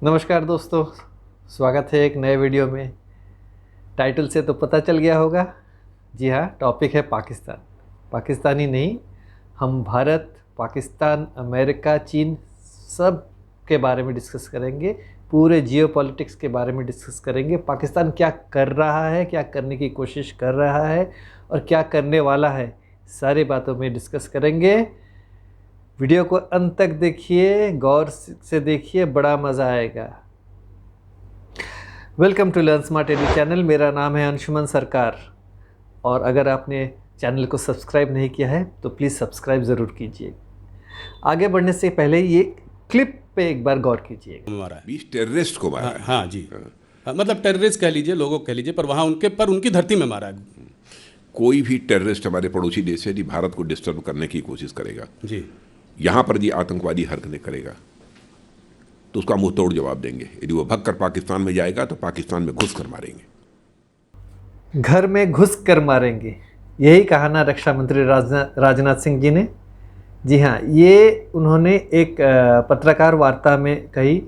नमस्कार दोस्तों, स्वागत है एक नए वीडियो में। टाइटल से तो पता चल गया होगा। जी हाँ, टॉपिक है पाकिस्तान। पाकिस्तानी नहीं, हम भारत, पाकिस्तान, अमेरिका, चीन सब के बारे में डिस्कस करेंगे। पूरे जियोपॉलिटिक्स के बारे में डिस्कस करेंगे। पाकिस्तान क्या कर रहा है, क्या करने की कोशिश कर रहा है और क्या करने वाला है, सारी बातों में डिस्कस करेंगे। वीडियो को अंत तक देखिए, गौर से देखिए, बड़ा मज़ा आएगा। Welcome to Learn Smart Edu channel. मेरा नाम है अंशुमन सरकार और अगर आपने चैनल को सब्सक्राइब नहीं किया है तो प्लीज़ सब्सक्राइब ज़रूर कीजिए। आगे बढ़ने से पहले ये क्लिप पे एक बार गौर कीजिए। मारा है 20 टेररिस्ट को मारा है। हाँ जी। मतलब टेररिस्ट कह लीजिए, लोगों को कह लीजिए, पर वहाँ उनकी धरती में मारा है। कोई भी टेररिस्ट हमारे पड़ोसी देश से यदि भारत को डिस्टर्ब करने की कोशिश करेगा, जी, यहाँ पर यदि आतंकवादी हरकतें करेगा तो उसका मुंह तोड़ जवाब देंगे। यदि वो भगकर पाकिस्तान में जाएगा तो पाकिस्तान में घुस कर मारेंगे। घर में घुस कर मारेंगे, यही कहा ना रक्षा मंत्री राजनाथ सिंह जी ने। जी हाँ, ये उन्होंने एक पत्रकार वार्ता में कही,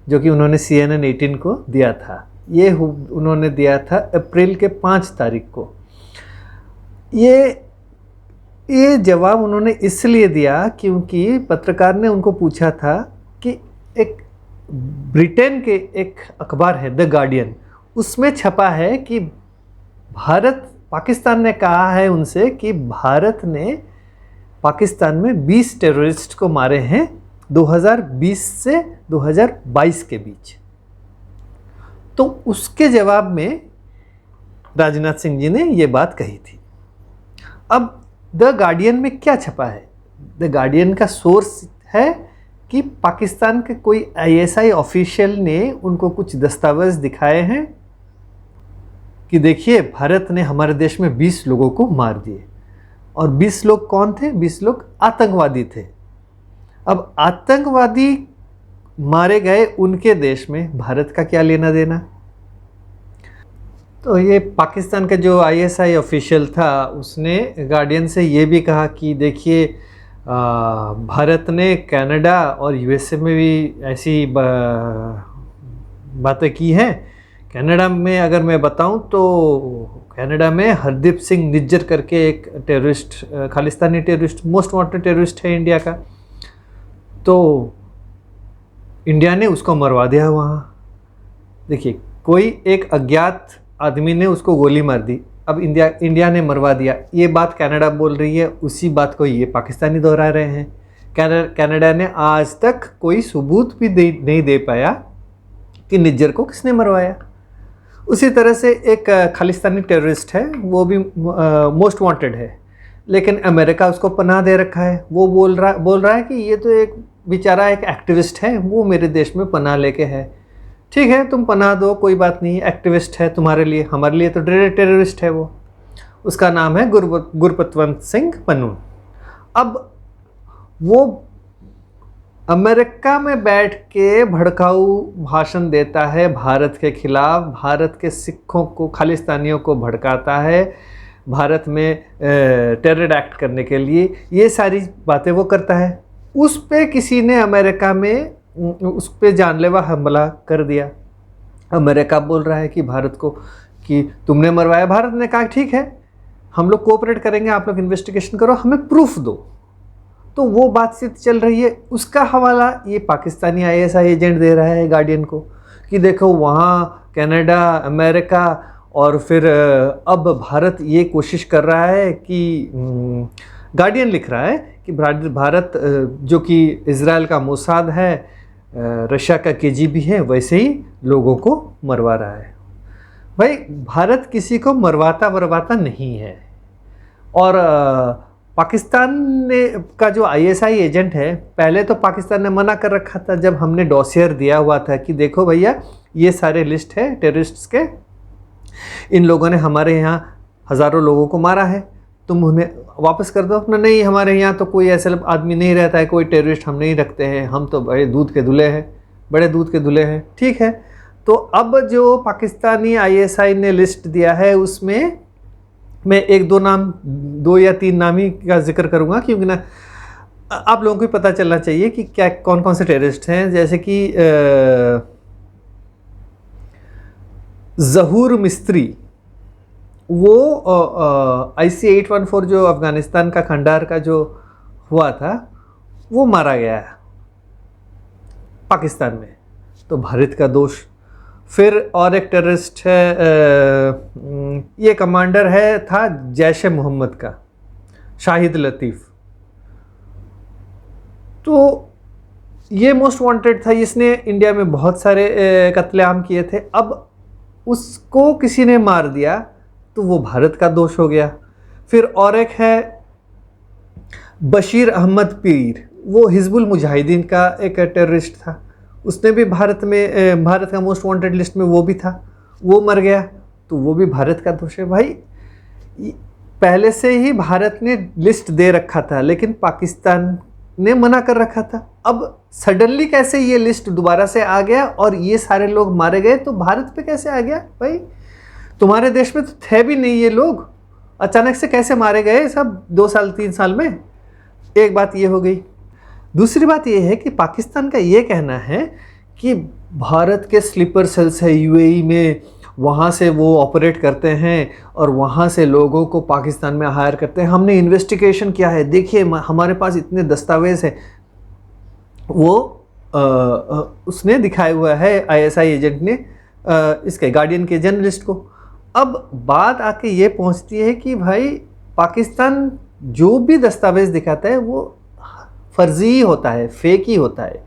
जो कि उन्होंने CNN 18 को दिया था। ये उन्होंने दिया था अप्रैल के 5 तारीख को। ये जवाब उन्होंने इसलिए दिया क्योंकि पत्रकार ने उनको पूछा था कि एक ब्रिटेन के एक अखबार है द गार्डियन, उसमें छपा है कि पाकिस्तान ने कहा है उनसे कि भारत ने पाकिस्तान में 20 टेररिस्ट को मारे हैं 2020 से 2022 के बीच। तो उसके जवाब में राजनाथ सिंह जी ने ये बात कही थी। अब द गार्डियन में क्या छपा है? द गार्डियन का सोर्स है कि पाकिस्तान के कोई ISI ऑफिशियल ने उनको कुछ दस्तावेज दिखाए हैं कि देखिए भारत ने हमारे देश में 20 लोगों को मार दिए। और 20 लोग कौन थे? 20 लोग आतंकवादी थे। अब आतंकवादी मारे गए उनके देश में भारत का क्या लेना देना? तो ये पाकिस्तान का जो ISI ऑफिशियल था, उसने गार्डियन से ये भी कहा कि देखिए भारत ने कनाडा और USA में भी ऐसी बातें की हैं। कनाडा में अगर मैं बताऊं तो कनाडा में हरदीप सिंह निज्जर करके एक terrorist, Khalistani terrorist, most wanted terrorist है इंडिया का। तो इंडिया ने उसको मरवा दिया वहाँ। देखिए, कोई एक अज्ञात आदमी ने उसको गोली मार दी, अब इंडिया ने मरवा दिया। ये बात कनाडा बोल रही है, उसी बात को ये पाकिस्तानी दोहरा रहे हैं। कनाडा ने आज तक कोई सबूत भी नहीं दे पाया कि निज्जर को किसने मरवाया। उसी तरह से एक खालिस्तानी टेररिस्ट है, वो भी मोस्ट वांटेड है, लेकिन अमेरिका उसको पनाह दे रखा है। वो बोल रहा है कि ये तो एक बेचारा एक एक्टिविस्ट है, वो मेरे देश में पनाह लेके है। ठीक है, तुम पनाह दो, कोई बात नहीं, एक्टिविस्ट है तुम्हारे लिए, हमारे लिए तो टेररिस्ट है वो। उसका नाम है गुरपतवंत सिंह पन्नू। अब वो अमेरिका में बैठ के भड़काऊ भाषण देता है भारत के खिलाफ, भारत के सिखों को, खालिस्तानियों को भड़काता है भारत में टेरर एक्ट करने के लिए। ये सारी बातें वो करता है। उस पे किसी ने अमेरिका में उस पे जानलेवा हमला कर दिया। अमेरिका बोल रहा है कि भारत को कि तुमने मरवाया। भारत ने कहा ठीक है, हम लोग कोऑपरेट करेंगे, आप लोग इन्वेस्टिगेशन करो, हमें प्रूफ दो। तो वो बातचीत चल रही है। उसका हवाला ये पाकिस्तानी ISI एजेंट दे रहा है गार्डियन को कि देखो वहाँ कनाडा, अमेरिका और फिर अब भारत ये कोशिश कर रहा है कि गार्डियन लिख रहा है कि भारत जो कि इजराइल का मोसाद है, रशिया का KGB है, वैसे ही लोगों को मरवा रहा है। भाई, भारत किसी को मरवाता नहीं है। और पाकिस्तान का जो ISI एजेंट है, पहले तो पाकिस्तान ने मना कर रखा था जब हमने डॉसियर दिया हुआ था कि देखो भैया ये सारे लिस्ट है टेररिस्ट्स के, इन लोगों ने हमारे यहाँ हज़ारों लोगों को मारा है, तुम उन्हें वापस कर दो। ना, नहीं, हमारे यहाँ तो कोई ऐसा आदमी नहीं रहता है, कोई टेररिस्ट हम नहीं रखते हैं, हम तो बड़े दूध के धुले हैं। ठीक है, तो अब जो पाकिस्तानी ISI ने लिस्ट दिया है, उसमें मैं एक दो या तीन नाम ही का जिक्र करूँगा, क्योंकि ना आप लोगों को पता चलना चाहिए कि क्या कौन कौन से टेररिस्ट हैं। जैसे कि ज़हूर मिस्त्री, वो IC-814 जो अफ़गानिस्तान का खंडार का जो हुआ था वो मारा गया है पाकिस्तान में, तो भारत का दोष। फिर और एक टेररिस्ट है, ये कमांडर है था जैश ए मोहम्मद का, शाहिद लतीफ़, तो ये मोस्ट वांटेड था, इसने इंडिया में बहुत सारे कत्लेआम किए थे। अब उसको किसी ने मार दिया तो वो भारत का दोष हो गया। फिर और एक है बशीर अहमद पीर, वो हिजबुल मुजाहिदीन का एक टेररिस्ट था, उसने भी भारत का मोस्ट वांटेड लिस्ट में वो भी था, वो मर गया तो वो भी भारत का दोष है। भाई पहले से ही भारत ने लिस्ट दे रखा था लेकिन पाकिस्तान ने मना कर रखा था, अब सडनली कैसे ये लिस्ट दोबारा से आ गया और ये सारे लोग मारे गए तो भारत पे कैसे आ गया? भाई तुम्हारे देश में तो थे भी नहीं ये लोग, अचानक से कैसे मारे गए सब 2 साल 3 साल में? एक बात ये हो गई। दूसरी बात ये है कि पाकिस्तान का ये कहना है कि भारत के स्लीपर सेल्स है UAE में, वहाँ से वो ऑपरेट करते हैं और वहाँ से लोगों को पाकिस्तान में हायर करते हैं, हमने इन्वेस्टिगेशन किया है, देखिए हमारे पास इतने दस्तावेज़ हैं। वो उसने दिखाया हुआ है ISI एजेंट ने इसके गार्डियन के जर्नलिस्ट को। अब बात आके ये पहुँचती है कि भाई पाकिस्तान जो भी दस्तावेज़ दिखाता है वो फर्जी ही होता है, फेक ही होता है।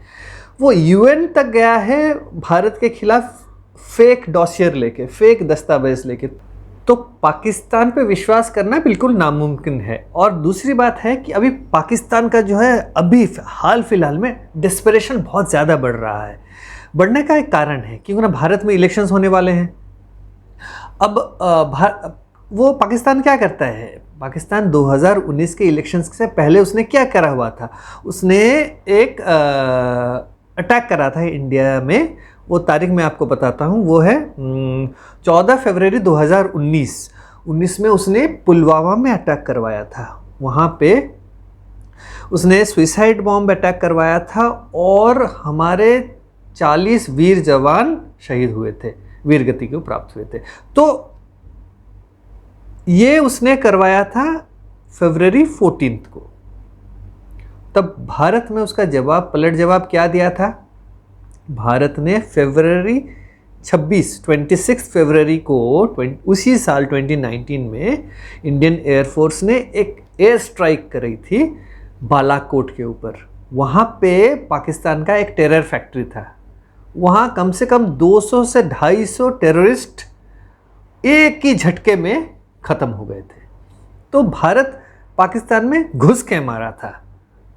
वो UN तक गया है भारत के खिलाफ फेक डॉसियर लेके, फेक दस्तावेज लेके, तो पाकिस्तान पे विश्वास करना बिल्कुल नामुमकिन है। और दूसरी बात है कि अभी पाकिस्तान का जो है अभी हाल फिलहाल में डिस्परेशन बहुत ज़्यादा बढ़ रहा है। बढ़ने का एक कारण है क्योंकि ना भारत में इलेक्शंस होने वाले हैं। अब वो पाकिस्तान क्या करता है, पाकिस्तान 2019 के इलेक्शंस से पहले उसने क्या करा हुआ था, उसने एक अटैक करा था इंडिया में। वो तारीख मैं आपको बताता हूँ, वो है 14 फरवरी 2019 में उसने पुलवामा में अटैक करवाया था। वहाँ पे उसने सुइसाइड बॉम्ब अटैक करवाया था और हमारे 40 वीर जवान शहीद हुए थे, वीरगति को प्राप्त हुए थे। तो ये उसने करवाया था फरवरी 14 को। तब भारत में उसका पलट जवाब क्या दिया था? भारत ने फरवरी 26 फरवरी को उसी साल 2019 में इंडियन एयरफोर्स ने एक एयर स्ट्राइक करी थी बालाकोट के ऊपर। वहाँ पे पाकिस्तान का एक टेरर फैक्ट्री था, वहाँ कम से कम 200 से 250 टेररिस्ट एक ही झटके में ख़त्म हो गए थे। तो भारत पाकिस्तान में घुस के मारा था,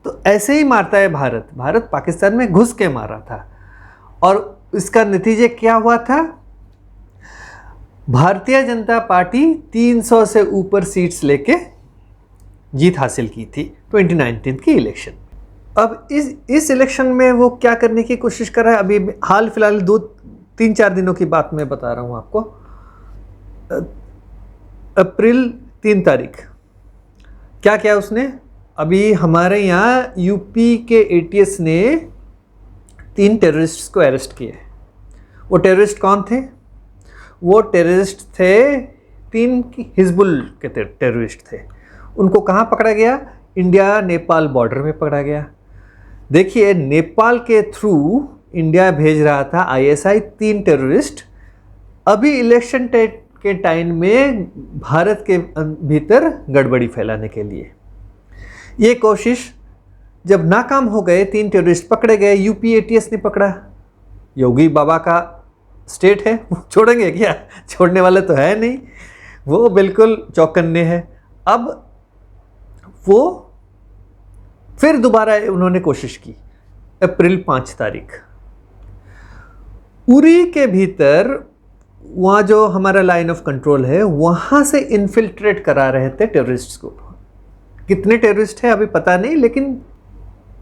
तो ऐसे ही मारता है भारत पाकिस्तान में घुस के मारा था। और इसका नतीजे क्या हुआ था? भारतीय जनता पार्टी 300 से ऊपर सीट्स लेके जीत हासिल की थी 2019 की इलेक्शन। अब इस इलेक्शन में वो क्या करने की कोशिश कर रहा है, अभी हाल फिलहाल 2-3-4 दिनों की बात मैं बता रहा हूँ आपको। अप्रैल 3 तारीख क्या किया उसने? अभी हमारे यहाँ यूपी के ATS ने 3 टेररिस्ट्स को अरेस्ट किए। वो टेररिस्ट कौन थे? वो टेररिस्ट थे 3 हिजबुल के टेररिस्ट थे। उनको कहाँ पकड़ा गया? इंडिया नेपाल बॉर्डर में पकड़ा गया। देखिए, नेपाल के थ्रू इंडिया भेज रहा था ISI 3 टेररिस्ट। अभी इलेक्शन के टाइम में भारत के भीतर गड़बड़ी फैलाने के लिए ये कोशिश जब नाकाम हो गए, 3 टेररिस्ट पकड़े गए, यूपी ATS ने पकड़ा। योगी बाबा का स्टेट है, वो छोड़ेंगे क्या? छोड़ने वाले तो है नहीं, वो बिल्कुल चौकन्ने हैं। अब वो फिर दोबारा उन्होंने कोशिश की। अप्रैल 5 तारीख उरी के भीतर, वहाँ जो हमारा लाइन ऑफ कंट्रोल है, वहाँ से इन्फिल्ट्रेट करा रहे थे टेररिस्ट्स को। कितने टेररिस्ट हैं अभी पता नहीं,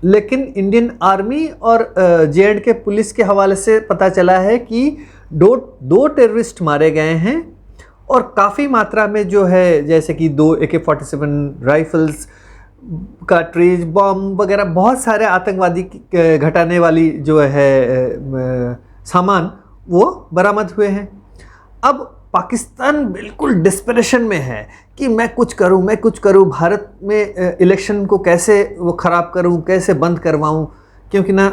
लेकिन इंडियन आर्मी और JNK पुलिस के हवाले से पता चला है कि दो टेररिस्ट मारे गए हैं और काफ़ी मात्रा में जो है, जैसे कि 2 AK-47 राइफल्स, कार्ट्रिज, बॉम्ब वगैरह, बहुत सारे आतंकवादी घटाने वाली जो है सामान वो बरामद हुए हैं। अब पाकिस्तान बिल्कुल डिस्परेशन में है कि मैं कुछ करूं, भारत में इलेक्शन को कैसे वो ख़राब करूं, कैसे बंद करवाऊं, क्योंकि ना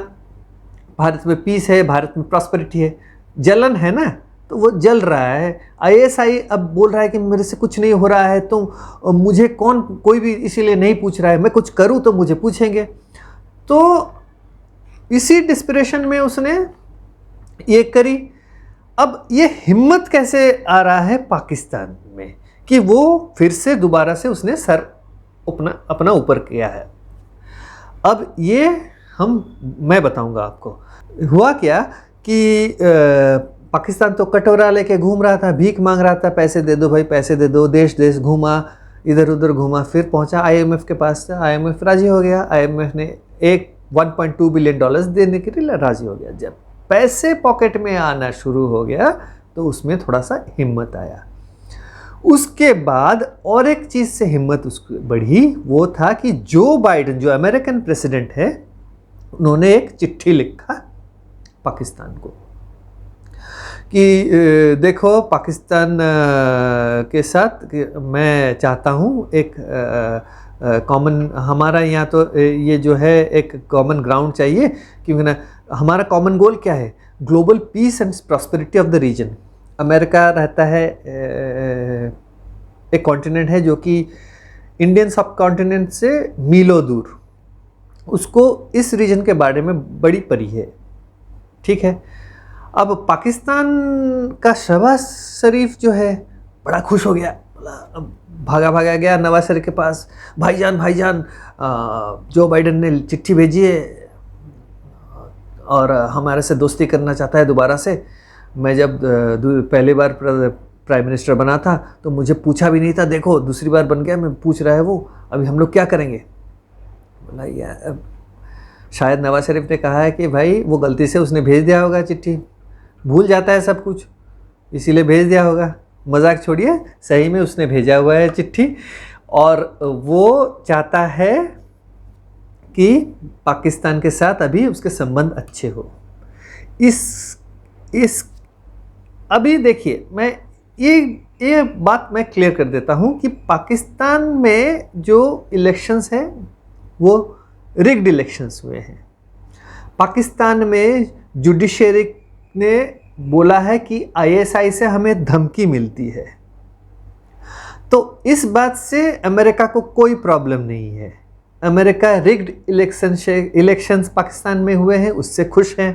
भारत में पीस है, भारत में प्रॉस्पेरिटी है, जलन है ना, तो वो जल रहा है। आईएसआई अब बोल रहा है कि मेरे से कुछ नहीं हो रहा है, तो मुझे कोई भी इसीलिए नहीं पूछ रहा है, मैं कुछ करूं तो मुझे पूछेंगे। तो इसी डिस्परेशन में उसने ये करी। अब ये हिम्मत कैसे आ रहा है पाकिस्तान में कि वो फिर से दोबारा से उसने सर अपना ऊपर किया है। अब ये मैं बताऊंगा आपको हुआ क्या कि पाकिस्तान तो कटोरा लेके घूम रहा था, भीख मांग रहा था, पैसे दे दो भाई, पैसे दे दो, देश देश घूमा, इधर उधर घूमा, फिर पहुंचा आईएमएफ के पास। आईएमएफ राजी हो गया, आईएमएफ ने 1.2 बिलियन डॉलर्स देने के लिए राजी हो गया। जब पैसे पॉकेट में आना शुरू हो गया तो उसमें थोड़ा सा हिम्मत आया। उसके बाद और एक चीज़ से हिम्मत उसकी बढ़ी, वो था कि जो बाइडेन, जो अमेरिकन प्रेसिडेंट है, उन्होंने एक चिट्ठी लिखा पाकिस्तान को कि देखो पाकिस्तान के साथ मैं चाहता हूँ एक कॉमन, हमारा यहाँ तो ये जो है एक कॉमन ग्राउंड चाहिए, क्योंकि ना हमारा कॉमन गोल क्या है, global peace and prosperity of the region. America रहता है एक कॉन्टिनेंट है जो कि इंडियन सब कॉन्टिनेंट से मीलों दूर, उसको इस रीजन के बारे में बड़ी परी है, ठीक है। अब पाकिस्तान का शहबाज शरीफ जो है बड़ा खुश हो गया, भागा गया नवाज शरीफ के पास, भाईजान जो बाइडेन ने चिट्ठी भेजी है और हमारे से दोस्ती करना चाहता है दोबारा से। मैं जब पहली बार प्राइम मिनिस्टर बना था तो मुझे पूछा भी नहीं था, देखो दूसरी बार बन गया, मैं पूछ रहा है वो, अभी हम लोग क्या करेंगे। बोला यार, शायद नवाज शरीफ ने कहा है कि भाई वो गलती से उसने भेज दिया होगा चिट्ठी, भूल जाता है सब कुछ, इसीलिए भेज दिया होगा। मजाक छोड़िए, सही में उसने भेजा हुआ है चिट्ठी, और वो चाहता है कि पाकिस्तान के साथ अभी उसके संबंध अच्छे हो। अभी देखिए, मैं ये बात मैं क्लियर कर देता हूँ कि पाकिस्तान में जो इलेक्शंस हैं वो रिग्ड इलेक्शंस हुए हैं। पाकिस्तान में जुडिशरी ने बोला है कि आईएसआई से हमें धमकी मिलती है, तो इस बात से अमेरिका को कोई प्रॉब्लम नहीं है। अमेरिका रिग्ड इलेक्शंस पाकिस्तान में हुए हैं उससे खुश हैं।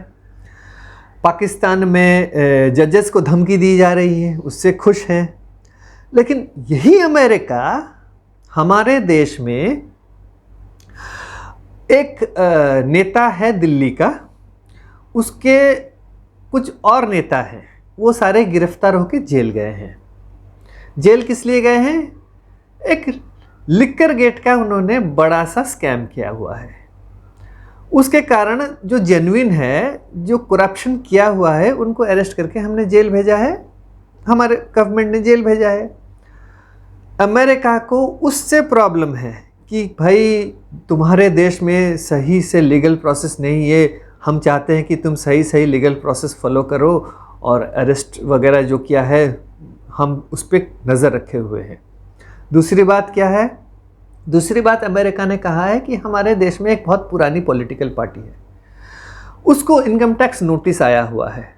पाकिस्तान में जजेस को धमकी दी जा रही है उससे खुश हैं। लेकिन यही अमेरिका हमारे देश में एक नेता है दिल्ली का, उसके कुछ और नेता हैं, वो सारे गिरफ्तार होकर जेल गए हैं। जेल किस लिए गए हैं? एक लिकर गेट का उन्होंने बड़ा सा स्कैम किया हुआ है, उसके कारण जो जेन्युइन है, जो करप्शन किया हुआ है, उनको अरेस्ट करके हमने जेल भेजा है, हमारे गवर्नमेंट ने जेल भेजा है। अमेरिका को उससे प्रॉब्लम है कि भाई तुम्हारे देश में सही से लीगल प्रोसेस नहीं है, हम चाहते हैं कि तुम सही लीगल प्रोसेस फॉलो करो, और अरेस्ट वगैरह जो किया है हम उस पर नज़र रखे हुए हैं। दूसरी बात क्या है? दूसरी बात अमेरिका ने कहा है कि हमारे देश में एक बहुत पुरानी पॉलिटिकल पार्टी है, उसको इनकम टैक्स नोटिस आया हुआ है,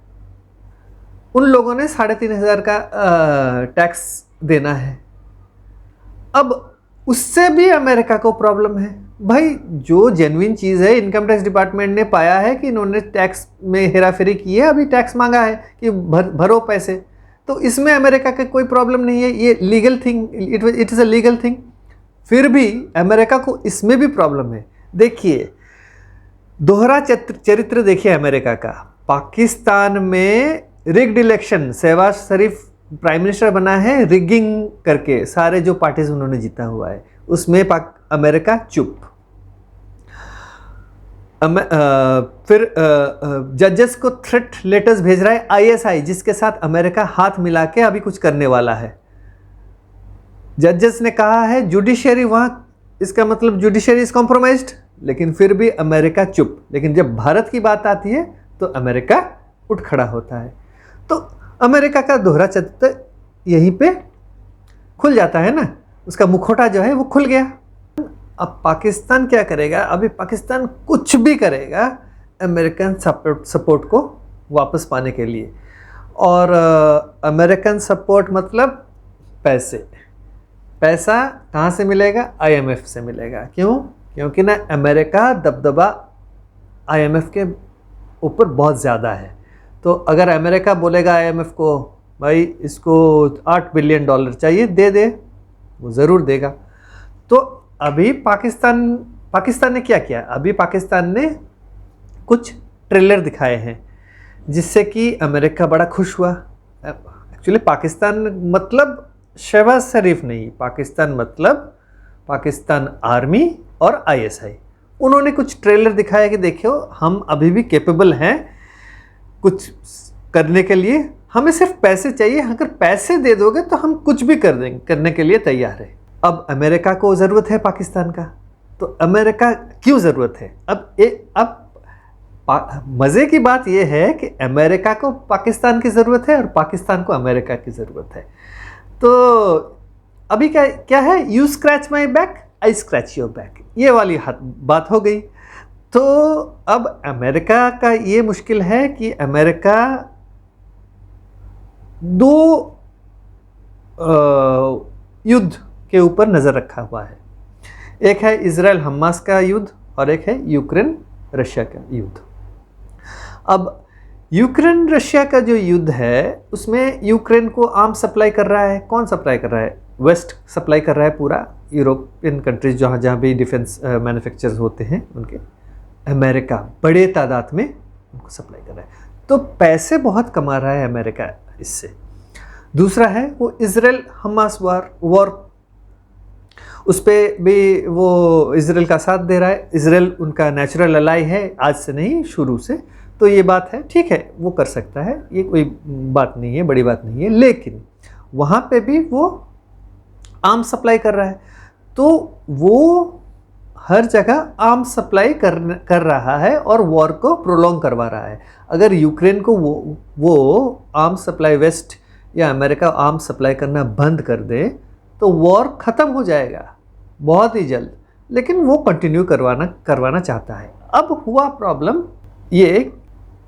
उन लोगों ने 3,500 का टैक्स देना है। अब उससे भी अमेरिका को प्रॉब्लम है। भाई जो जेन्युइन चीज़ है, इनकम टैक्स डिपार्टमेंट ने पाया है कि इन्होंने टैक्स में हेराफेरी की है, अभी टैक्स मांगा है कि भरो पैसे, तो इसमें अमेरिका का कोई प्रॉब्लम नहीं है, ये legal thing, it is a legal thing. फिर भी अमेरिका को इसमें भी प्रॉब्लम है। देखिए, दोहरा चरित्र देखिए अमेरिका का। पाकिस्तान में रिग्ड इलेक्शन, शहबाज शरीफ प्राइम मिनिस्टर बना है रिगिंग करके, सारे जो पार्टीज उन्होंने जीता हुआ है, उसमें अमेरिका चुप। फिर जजेस को थ्रेट लेटर्स भेज रहा है आईएसआई, जिसके साथ अमेरिका हाथ मिला के अभी कुछ करने वाला है। जजेस ने कहा है जुडिशरी वहाँ, इसका मतलब जुडिशरी इज कॉम्प्रोमाइज्ड, लेकिन फिर भी अमेरिका चुप। लेकिन जब भारत की बात आती है तो अमेरिका उठ खड़ा होता है। तो अमेरिका का दोहरा चरित्र यहीं पे खुल जाता है ना, उसका मुखौटा जो है वो खुल गया। अब पाकिस्तान क्या करेगा? अभी पाकिस्तान कुछ भी करेगा अमेरिकन सपोर्ट को वापस पाने के लिए। और अमेरिकन सपोर्ट मतलब पैसा कहाँ से मिलेगा? IMF से मिलेगा। क्यों? क्योंकि ना अमेरिका दबदबा IMF के ऊपर बहुत ज़्यादा है। तो अगर अमेरिका बोलेगा IMF को भाई इसको $8 बिलियन चाहिए, दे दे, वो ज़रूर देगा। तो अभी पाकिस्तान ने क्या किया? अभी पाकिस्तान ने कुछ ट्रेलर दिखाए हैं जिससे कि अमेरिका बड़ा खुश हुआ। एक्चुअली पाकिस्तान मतलब शहबाज शरीफ नहीं, पाकिस्तान मतलब पाकिस्तान आर्मी और ISI। उन्होंने कुछ ट्रेलर दिखाया कि देखियो हम अभी भी कैपेबल हैं कुछ करने के लिए, हमें सिर्फ पैसे चाहिए, अगर पैसे दे दोगे तो हम कुछ भी कर देंगे, करने के लिए तैयार है। अब अमेरिका को ज़रूरत है पाकिस्तान का, तो अमेरिका क्यों ज़रूरत है? अब मज़े की बात यह है कि अमेरिका को पाकिस्तान की ज़रूरत है और पाकिस्तान को अमेरिका की ज़रूरत है। तो अभी क्या है? You scratch my back, I scratch your back, ये वाली बात हो गई। तो अब अमेरिका का ये मुश्किल है कि अमेरिका दो युद्ध के ऊपर नज़र रखा हुआ है। एक है इजराइल हमास का युद्ध और एक है यूक्रेन रशिया का युद्ध। अब यूक्रेन रशिया का जो युद्ध है उसमें यूक्रेन को आर्म सप्लाई कर रहा है। कौन सप्लाई कर रहा है? वेस्ट सप्लाई कर रहा है, पूरा यूरोपियन कंट्रीज जहाँ भी डिफेंस मैन्युफैक्चरर्स होते हैं उनके। अमेरिका बड़े तादाद में उनको सप्लाई कर रहा है, तो पैसे बहुत कमा रहा है अमेरिका इससे। दूसरा है वो इजराइल हमास वॉर, उस पर भी वो इजराइल का साथ दे रहा है। इजराइल उनका नेचुरल अलाई है, आज से नहीं शुरू से। तो ये बात है, ठीक है, वो कर सकता है, ये कोई बात नहीं है, बड़ी बात नहीं है। लेकिन वहाँ पे भी वो आर्म सप्लाई कर रहा है, तो वो हर जगह आर्म सप्लाई कर रहा है और वॉर को प्रोलॉन्ग करवा रहा है। अगर यूक्रेन को वो आर्म सप्लाई वेस्ट या अमेरिका आर्म सप्लाई करना बंद कर दे तो वॉर ख़त्म हो जाएगा बहुत ही जल्द। लेकिन वो कंटिन्यू करवाना चाहता है। अब हुआ प्रॉब्लम ये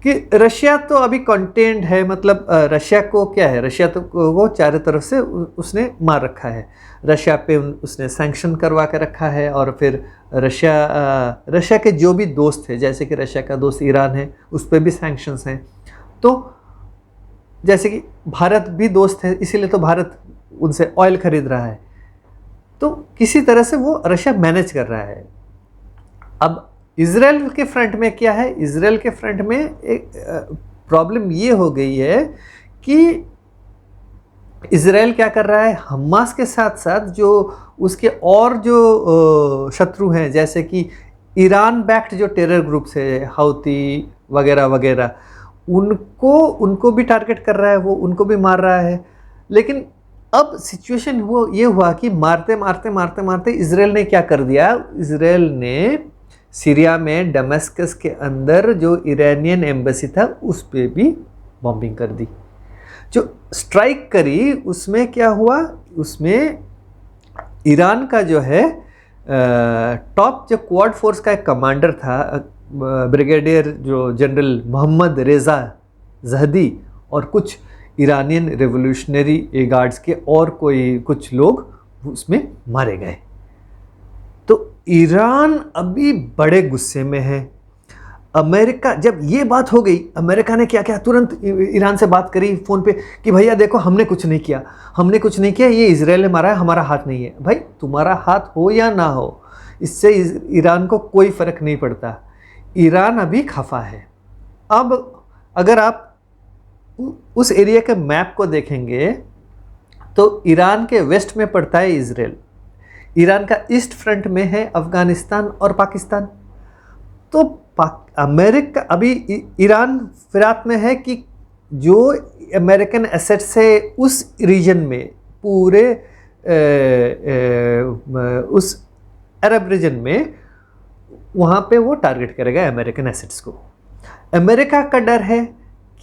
कि रशिया तो अभी कंटेंट है, मतलब रशिया को क्या है, रशिया तो वो चारों तरफ से उसने मार रखा है। रशिया पे उसने सैंक्शन करवा के रखा है। और फिर रशिया के जो भी दोस्त हैं, जैसे कि रशिया का दोस्त ईरान है, उस पर भी सैंक्शंस हैं। तो जैसे कि भारत भी दोस्त है, इसीलिए तो भारत उनसे ऑयल खरीद रहा है। तो किसी तरह से वो रशिया मैनेज कर रहा है। अब इजराइल के फ्रंट में क्या है? इजराइल के फ्रंट में एक प्रॉब्लम ये हो गई है कि इजराइल क्या कर रहा है, हमास के साथ साथ जो उसके और जो शत्रु हैं, जैसे कि ईरान बैक्ड जो टेरर ग्रुप्स है, हौती वगैरह वगैरह, उनको भी टारगेट कर रहा है, वो उनको भी मार रहा है। लेकिन अब सिचुएशन ये हुआ कि मारते मारते मारते मारते इजराइल ने क्या कर दिया? इजराइल ने सीरिया में दमिश्क के अंदर जो ईरानियन एम्बेसी था उस पर भी बॉम्बिंग कर दी। जो स्ट्राइक करी उसमें क्या हुआ? उसमें ईरान का जो है टॉप जो क्वाड फोर्स का एक कमांडर था, ब्रिगेडियर जो जनरल मोहम्मद रेज़ा जहदी, और कुछ ईरानियन रेवोल्यूशनरी गार्ड्स के और कुछ लोग उसमें मारे गए। तो ईरान अभी बड़े गुस्से में है। अमेरिका, जब ये बात हो गई, अमेरिका ने क्या किया? तुरंत ईरान से बात करी फ़ोन पे कि भैया देखो हमने कुछ नहीं किया, हमने कुछ नहीं किया, ये इजराइल ने मारा है, हमारा हाथ नहीं है। भाई तुम्हारा हाथ हो या ना हो, इससे ईरान को कोई फ़र्क नहीं पड़ता। ईरान अभी खफा है। अब अगर आप उस एरिया के मैप को देखेंगे तो ईरान के वेस्ट में पड़ता है इजराइल, ईरान का ईस्ट फ्रंट में है अफ़गानिस्तान और पाकिस्तान। तो अमेरिका अभी ईरान फिरात में है कि जो अमेरिकन एसेट्स है उस रीजन में, पूरे उस अरब रीजन में, वहाँ पे वो टारगेट करेगा अमेरिकन एसेट्स को। अमेरिका का डर है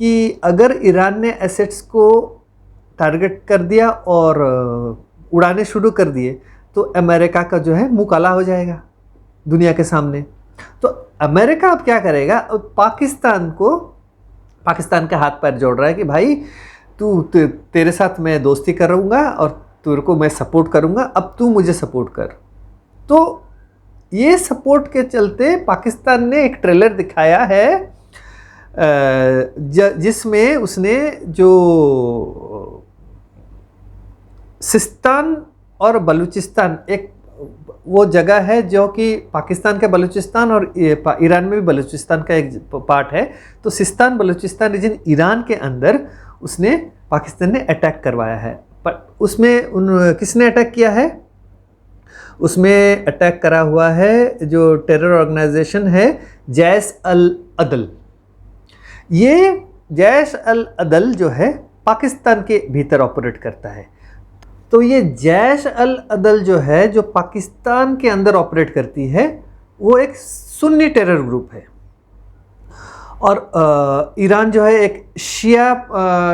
कि अगर ईरान ने एसेट्स को टारगेट कर दिया और उड़ाने शुरू कर दिए तो अमेरिका का जो है मुंह काला हो जाएगा दुनिया के सामने। तो अमेरिका अब क्या करेगा, अब पाकिस्तान के हाथ पैर जोड़ रहा है कि भाई तेरे साथ मैं दोस्ती करूँगा और तेरे को मैं सपोर्ट करूँगा, अब तू मुझे सपोर्ट कर। तो ये सपोर्ट के चलते पाकिस्तान ने एक ट्रेलर दिखाया है जिसमें उसने जो सिस्तान और बलूचिस्तान, एक वो जगह है जो कि पाकिस्तान के बलूचिस्तान और ईरान में भी बलूचिस्तान का एक पार्ट है, तो सिस्तान बलूचिस्तान रीजन ईरान के अंदर उसने पाकिस्तान ने अटैक करवाया है। पर उसमें किसने अटैक किया है, उसमें अटैक करा हुआ है जो टेरर ऑर्गेनाइजेशन है जैश अल अदल। ये जैश अल अदल जो है पाकिस्तान के भीतर ऑपरेट करता है। तो ये जैश अल अदल जो है जो पाकिस्तान के अंदर ऑपरेट करती है वो एक सुन्नी टेरर ग्रुप है और ईरान जो है एक शिया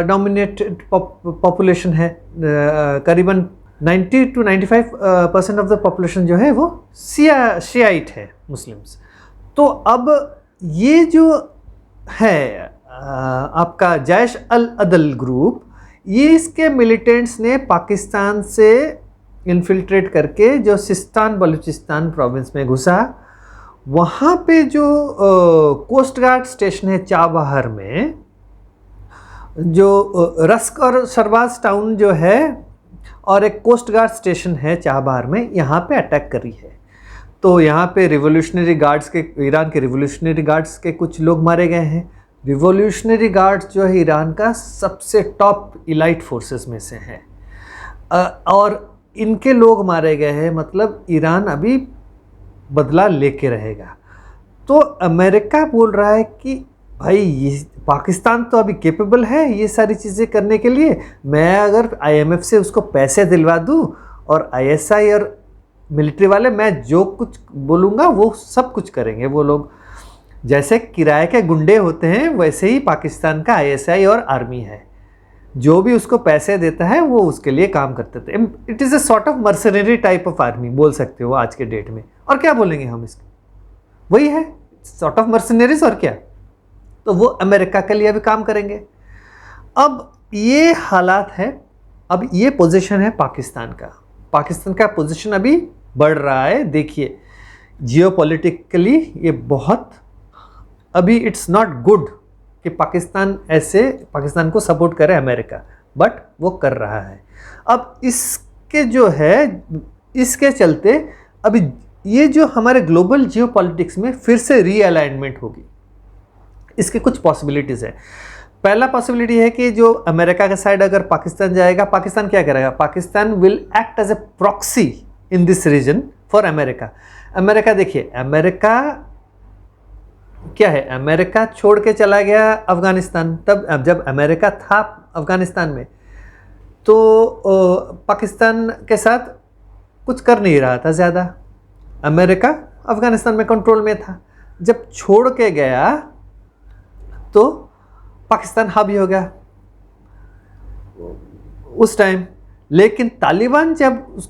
डोमिनेटेड पॉपुलेशन है, करीबन 90 to 95% ऑफ द पॉपुलेशन जो है वो शियाइट है, मुस्लिम्स। तो अब ये जो है आपका जैश अल अदल ग्रुप, ये इसके मिलिटेंट्स ने पाकिस्तान से इन्फिल्ट्रेट करके जो सिस्तान बलूचिस्तान प्रोविंस में घुसा, वहाँ पे जो कोस्ट गार्ड स्टेशन है चाबहार में, जो रस्क और शरबाज टाउन जो है और एक कोस्ट गार्ड स्टेशन है चाबहार में, यहाँ पे अटैक करी है। तो यहाँ पे रिवोल्यूशनरी गार्ड्स के, ईरान के रिवोल्यूशनरी गार्ड्स के कुछ लोग मारे गए हैं। रिवोल्यूशनरी गार्ड्स जो है ईरान का सबसे टॉप इलाइट फोर्सेस में से है और इनके लोग मारे गए हैं, मतलब ईरान अभी बदला लेके रहेगा। तो अमेरिका बोल रहा है कि भाई ये पाकिस्तान तो अभी कैपेबल है ये सारी चीज़ें करने के लिए, मैं अगर IMF से उसको पैसे दिलवा दूँ और ISI और मिलिट्री वाले मैं जो कुछ बोलूँगा वो सब कुछ करेंगे वो लोग। जैसे किराए के गुंडे होते हैं वैसे ही पाकिस्तान का ISI और आर्मी है, जो भी उसको पैसे देता है वो उसके लिए काम करते थे। It is a sort of mercenary type of army बोल सकते हो आज के डेट में, और क्या बोलेंगे हम इसके, वही है सॉर्ट ऑफ मर्सनरीज और क्या। तो वो अमेरिका के लिए भी काम करेंगे। अब ये हालात है, अब ये पोजीशन है पाकिस्तान का। पाकिस्तान का पोजीशन अभी बढ़ रहा है। देखिए जियोपॉलिटिकली ये बहुत अभी इट्स नॉट गुड कि पाकिस्तान को सपोर्ट करे अमेरिका, बट वो कर रहा है। अब इसके जो है इसके चलते अभी ये जो हमारे ग्लोबल जियोपॉलिटिक्स में फिर से रीअलाइनमेंट होगी, इसकी कुछ पॉसिबिलिटीज़ है। पहला पॉसिबिलिटी है कि जो अमेरिका का साइड अगर पाकिस्तान जाएगा, पाकिस्तान क्या करेगा, Pakistan will act as a proxy in this region for America. America देखिए, अमेरिका क्या है, अमेरिका छोड़ के चला गया अफ़गानिस्तान। तब जब अमेरिका था अफ़गानिस्तान में तो पाकिस्तान के साथ कुछ कर नहीं रहा था ज़्यादा, अमेरिका अफ़गानिस्तान में कंट्रोल में था। जब छोड़ के गया तो पाकिस्तान हावी हो गया उस टाइम। लेकिन तालिबान जब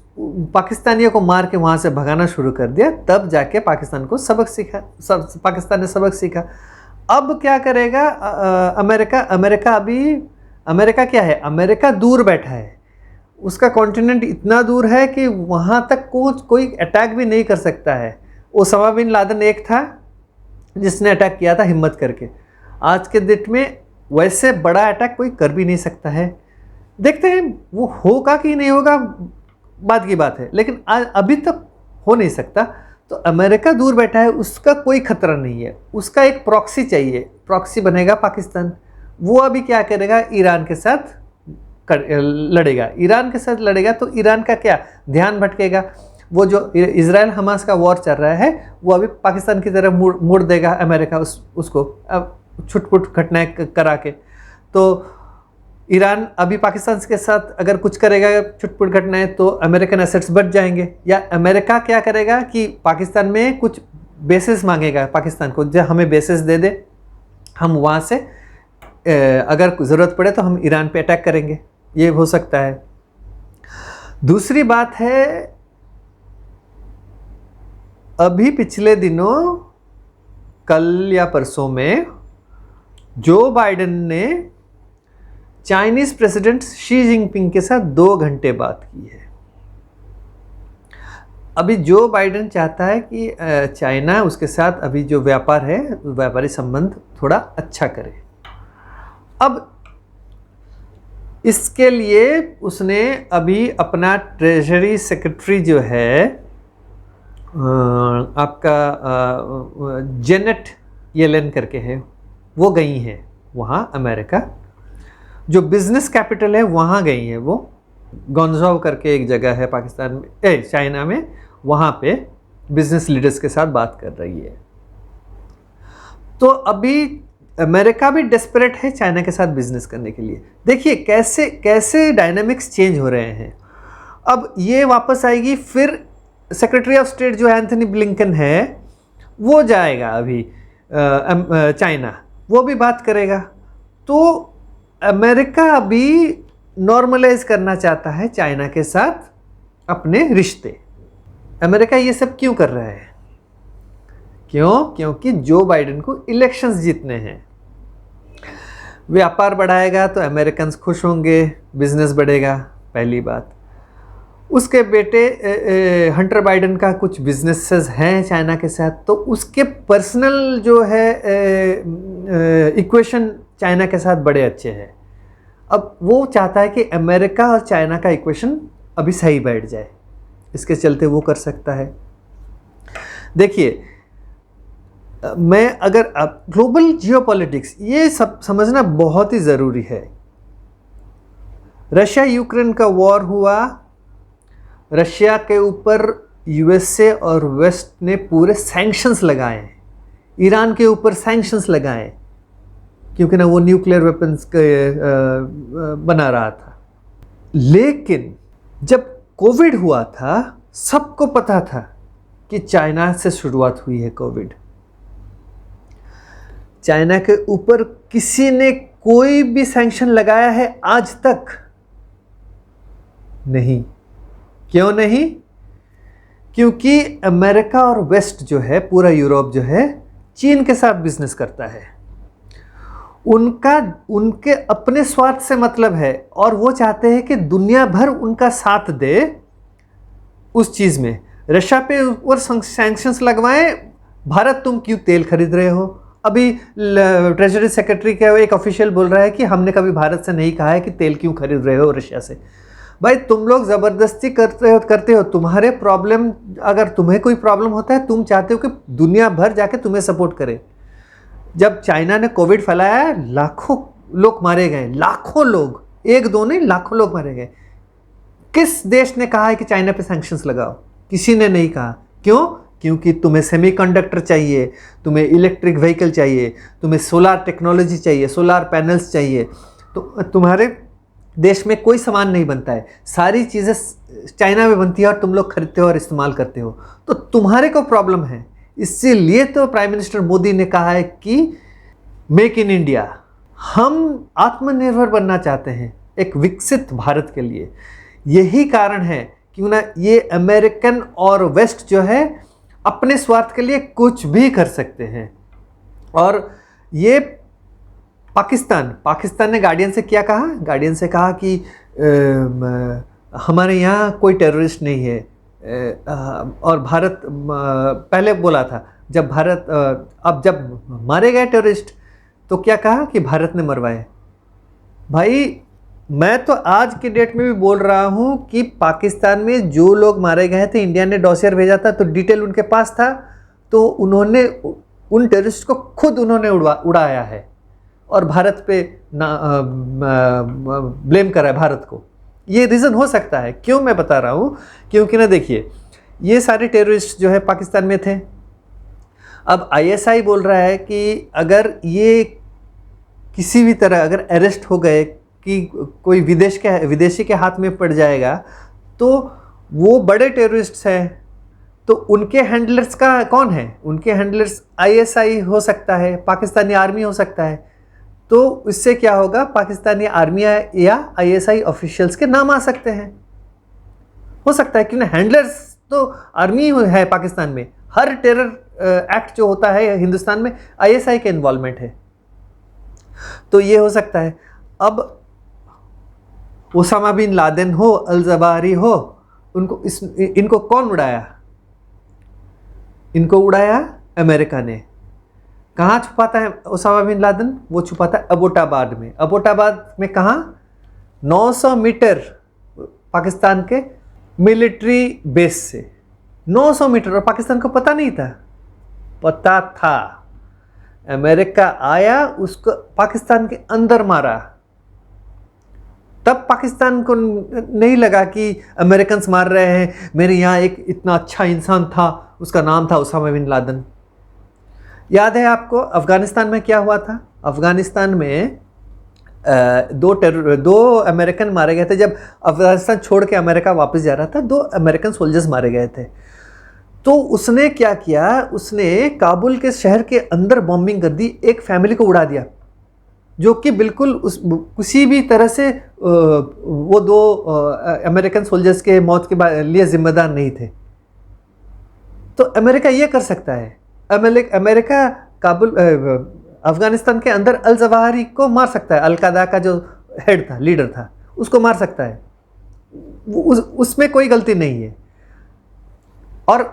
पाकिस्तानियों को मार के वहाँ से भगाना शुरू कर दिया, तब जाके पाकिस्तान को सबक सीखा, पाकिस्तान ने सबक सीखा। अब क्या करेगा अमेरिका क्या है, अमेरिका दूर बैठा है, उसका कॉन्टिनेंट इतना दूर है कि वहाँ तक कोई अटैक भी नहीं कर सकता है। ओसामा बिन लादेन एक था जिसने अटैक किया था हिम्मत करके, आज के डेट में वैसे बड़ा अटैक कोई कर भी नहीं सकता है। देखते हैं वो होगा कि नहीं होगा, बात की बात है, लेकिन अभी तक हो नहीं सकता। तो अमेरिका दूर बैठा है, उसका कोई खतरा नहीं है, उसका एक प्रॉक्सी चाहिए, प्रॉक्सी बनेगा पाकिस्तान। वो अभी क्या करेगा, ईरान के साथ लड़ेगा। ईरान के साथ लड़ेगा तो ईरान का क्या ध्यान भटकेगा, वो जो इजराइल हमास का वॉर चल रहा है वो अभी पाकिस्तान की तरफ मोड़ देगा अमेरिका उसको अब छुटपुट घटनाएं करा के। तो ईरान अभी पाकिस्तान के साथ अगर कुछ करेगा छुटपुट घटनाएं तो अमेरिकन एसेट्स बढ़ जाएंगे। या अमेरिका क्या करेगा कि पाकिस्तान में कुछ बेसेस मांगेगा पाकिस्तान को, जो हमें बेसेस दे दे, हम वहाँ से अगर ज़रूरत पड़े तो हम ईरान पे अटैक करेंगे, ये हो सकता है। दूसरी बात है, अभी पिछले दिनों, कल या परसों में, जो बाइडेन ने चाइनीज़ प्रेसिडेंट शी जिनपिंग के साथ 2 घंटे बात की है। अभी जो बाइडेन चाहता है कि चाइना उसके साथ अभी जो व्यापार है, व्यापारी संबंध थोड़ा अच्छा करे। अब इसके लिए उसने अभी अपना ट्रेजरी सेक्रेटरी जो है आपका जेनेट येलेन करके है, वो गई हैं वहाँ अमेरिका, जो बिजनेस कैपिटल है वहाँ गई हैं वो। गॉन्जाओ करके एक जगह है पाकिस्तान में, चाइना में, वहाँ पे बिजनेस लीडर्स के साथ बात कर रही है। तो अभी अमेरिका भी डेस्परेट है चाइना के साथ बिजनेस करने के लिए। देखिए कैसे कैसे डायनामिक्स चेंज हो रहे हैं। अब ये वापस आएगी, फिर सेक्रेटरी ऑफ स्टेट जो एंथनी ब्लिंकन है वो जाएगा अभी चाइना, वो भी बात करेगा। तो अमेरिका अभी नॉर्मलाइज करना चाहता है चाइना के साथ अपने रिश्ते। अमेरिका ये सब क्यों कर रहा है? क्यों? क्योंकि जो बाइडेन को इलेक्शंस जीतने हैं। व्यापार बढ़ाएगा तो अमेरिकन्स खुश होंगे, बिजनेस बढ़ेगा, पहली बात। उसके बेटे हंटर बाइडेन का कुछ बिजनेसेस हैं चाइना के साथ, तो उसके पर्सनल जो है इक्वेशन चाइना के साथ बड़े अच्छे हैं। अब वो चाहता है कि अमेरिका और चाइना का इक्वेशन अभी सही बैठ जाए, इसके चलते वो कर सकता है। देखिए, मैं अगर अब ग्लोबल जियोपॉलिटिक्स ये सब समझना बहुत ही ज़रूरी है। रशिया यूक्रेन का वॉर हुआ, रशिया के ऊपर यूएसए और वेस्ट ने पूरे सैंक्शंस लगाए, ईरान के ऊपर सैंक्शंस लगाए, क्योंकि ना वो न्यूक्लियर वेपन्स बना रहा था। लेकिन जब कोविड हुआ था, सबको पता था कि चाइना से शुरुआत हुई है कोविड। चाइना के ऊपर किसी ने कोई भी सैंक्शन लगाया है आज तक? नहीं। क्यों नहीं? क्योंकि अमेरिका और वेस्ट जो है, पूरा यूरोप जो है, चीन के साथ बिजनेस करता है। उनके अपने स्वार्थ से मतलब है, और वो चाहते हैं कि दुनिया भर उनका साथ दे उस चीज़ में। रशिया पे ऊपर सैंक्शंस लगवाएं, भारत तुम क्यों तेल खरीद रहे हो? अभी ट्रेजरी सेक्रेटरी का एक ऑफिशियल बोल रहा है कि हमने कभी भारत से नहीं कहा है कि तेल क्यों खरीद रहे हो रशिया से। भाई तुम लोग ज़बरदस्ती करते हो। तुम्हारे प्रॉब्लम, अगर तुम्हें कोई प्रॉब्लम होता है, तुम चाहते हो कि दुनिया भर जाके तुम्हें सपोर्ट करे। जब चाइना ने कोविड फैलाया, लाखों लोग मारे गए, लाखों लोग, एक दो नहीं, लाखों लोग मारे गए। किस देश ने कहा है कि चाइना पे सैंक्शंस लगाओ? किसी ने नहीं कहा। क्यों? क्योंकि तुम्हें सेमीकंडक्टर चाहिए, तुम्हें इलेक्ट्रिक व्हीकल चाहिए, तुम्हें सोलार टेक्नोलॉजी चाहिए, सोलार पैनल्स चाहिए। तो तुम्हारे देश में कोई सामान नहीं बनता है, सारी चीज़ें चाइना में बनती है और तुम लोग खरीदते हो और इस्तेमाल करते हो। तो तुम्हारे को प्रॉब्लम है। इसीलिए तो प्राइम मिनिस्टर मोदी ने कहा है कि मेक इन इंडिया, हम आत्मनिर्भर बनना चाहते हैं एक विकसित भारत के लिए। यही कारण है क्यों ना ये अमेरिकन और वेस्ट जो है अपने स्वार्थ के लिए कुछ भी कर सकते हैं। और ये पाकिस्तान ने गार्डियन से क्या कहा? गार्डियन से कहा कि हमारे यहाँ कोई टेररिस्ट नहीं है। और भारत पहले बोला था, जब भारत अब जब मारे गए टेररिस्ट तो क्या कहा कि भारत ने मरवाए। भाई मैं तो आज की डेट में भी बोल रहा हूँ कि पाकिस्तान में जो लोग मारे गए थे, इंडिया ने डॉसियर भेजा था, तो डिटेल उनके पास था, तो उन्होंने उन टेररिस्ट को खुद उन्होंने उड़ाया है और भारत पे ब्लेम करा है भारत को। ये रीज़न हो सकता है। क्यों मैं बता रहा हूँ? क्योंकि ना देखिए, ये सारे टेररिस्ट जो है पाकिस्तान में थे। अब ISI बोल रहा है कि अगर ये किसी भी तरह अगर अरेस्ट हो गए, कि कोई विदेशी के हाथ में पड़ जाएगा, तो वो बड़े टेररिस्ट्स हैं, तो उनके हैंडलर्स का कौन है? उनके हैंडलर्स ISI हो सकता है, पाकिस्तानी आर्मी हो सकता है। तो इससे क्या होगा, पाकिस्तानी आर्मी या आईएसआई ऑफिशियल्स के नाम आ सकते हैं, हो सकता है, क्योंकि हैंडलर्स तो आर्मी है पाकिस्तान में। हर टेरर एक्ट जो होता है हिंदुस्तान में आईएसआई के इन्वॉल्वमेंट है, तो ये हो सकता है। अब ओसामा बिन लादेन हो, अल जवाहिरी हो, इनको कौन उड़ाया? इनको उड़ाया अमेरिका ने। कहाँ छुपाता है ओसामा बिन लादेन? वो छुपाता है अबोटाबाद में। अबोटाबाद में कहाँ? 900 मीटर पाकिस्तान के मिलिट्री बेस से, 900 मीटर। और पाकिस्तान को पता नहीं था? पता था। अमेरिका आया, उसको पाकिस्तान के अंदर मारा। तब पाकिस्तान को नहीं लगा कि अमेरिकन मार रहे हैं, मेरे यहाँ एक इतना अच्छा इंसान था, उसका नाम था ओसामा बिन लादेन। याद है आपको अफ़गानिस्तान में क्या हुआ था? अफ़गानिस्तान में दो अमेरिकन मारे गए थे। जब अफ़गानिस्तान छोड़ के अमेरिका वापस जा रहा था, 2 अमेरिकन सोल्जर्स मारे गए थे। तो उसने क्या किया, उसने काबुल के शहर के अंदर बॉम्बिंग कर दी, एक फैमिली को उड़ा दिया, जो कि बिल्कुल किसी भी तरह से वो 2 अमेरिकन सोल्जर्स के मौत के लिए जिम्मेदार नहीं थे। तो अमेरिका ये कर सकता है। अमेरिका काबुल अफ़गानिस्तान के अंदर अल जवाहिरी को मार सकता है, अल-कायदा का जो हेड था, लीडर था, उसको मार सकता है। उसमें कोई गलती नहीं है। और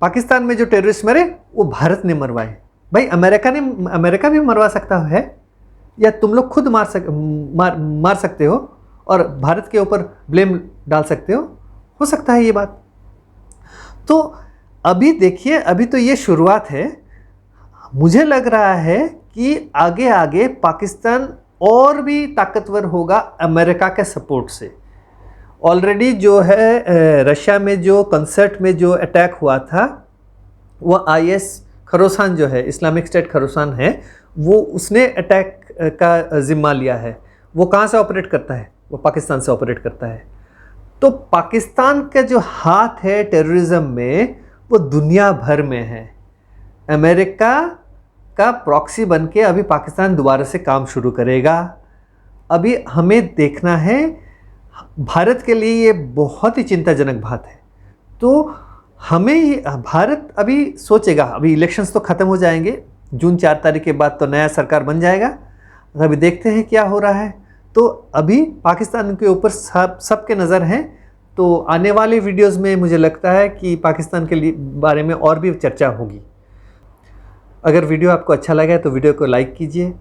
पाकिस्तान में जो टेररिस्ट मरे वो भारत ने मरवाए। भाई अमेरिका भी मरवा सकता है, या तुम लोग खुद मार सकते हो और भारत के ऊपर ब्लेम डाल सकते हो सकता है ये बात। तो अभी देखिए, अभी तो ये शुरुआत है। मुझे लग रहा है कि आगे आगे पाकिस्तान और भी ताकतवर होगा अमेरिका के सपोर्ट से। ऑलरेडी जो है रशिया में जो कंसर्ट में जो अटैक हुआ था, वो IS खरोसान जो है, इस्लामिक स्टेट खरोसान है, वो उसने अटैक का जिम्मा लिया है। वो कहाँ से ऑपरेट करता है? वो पाकिस्तान से ऑपरेट करता है। तो पाकिस्तान का जो हाथ है टेररिज्म में, वो दुनिया भर में है। अमेरिका का प्रॉक्सी बन के अभी पाकिस्तान दोबारा से काम शुरू करेगा। अभी हमें देखना है। भारत के लिए ये बहुत ही चिंताजनक बात है। तो भारत अभी सोचेगा, अभी इलेक्शंस तो ख़त्म हो जाएंगे, जून 4 तारीख के बाद तो नया सरकार बन जाएगा। अभी देखते हैं क्या हो रहा है। तो अभी पाकिस्तान के ऊपर सबके नज़र है। तो आने वाले वीडियोस में मुझे लगता है कि पाकिस्तान के बारे में और भी चर्चा होगी। अगर वीडियो आपको अच्छा लगा है तो वीडियो को लाइक कीजिए,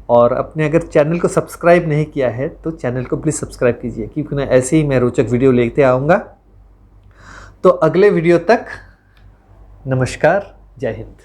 और अपने अगर चैनल को सब्सक्राइब नहीं किया है तो चैनल को प्लीज़ सब्सक्राइब कीजिए, क्योंकि मैं ऐसे ही मैं रोचक वीडियो लेते आऊँगा। तो अगले वीडियो तक नमस्कार, जय हिंद।